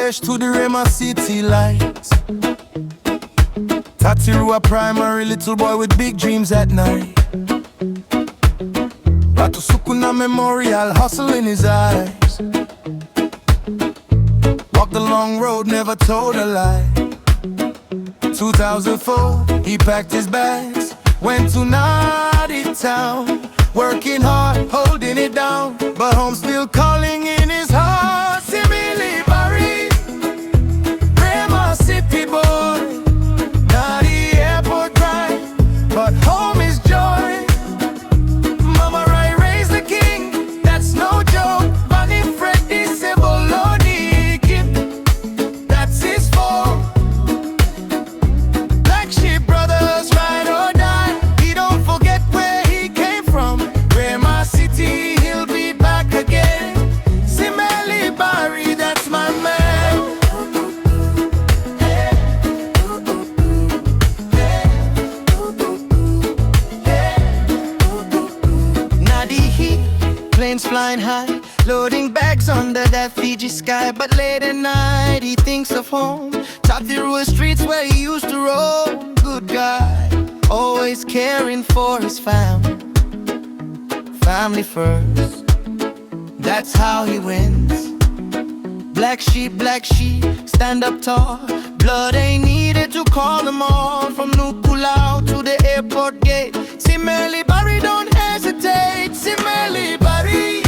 fresh to the REMA city lights. Tatiru a primary, little boy with big dreams at night. Ratusukuna Memorial, hustle in his eyes. Walked the long road, never told a lie. 2004, he packed his bags, went to Nadi town, working hard, holding it down, but home still calling in his heart. Simeli Bari, REMA city boy, Nadi airport drive, but home is joy. Mama Rai raised the king, that's no joke. Bunny Freddy Ceboloni Kip, that's his fault. Black sheep brothers ride or die, he don't forget where he came from. REMA city, he'll be back again. Simeli Bari, that's my man. Nadi heat, planes flying high, loading bags under that Fiji sky. But late at night he thinks of home, top the rural streets where he used to roam. Good guy, always caring for his family. Family first, that's how he wins. Black sheep, stand up tall. Blood ain't needed to call them all. From Nukulau to the airport gate, Simeli Bari, don't hesitate. Simeli Bari,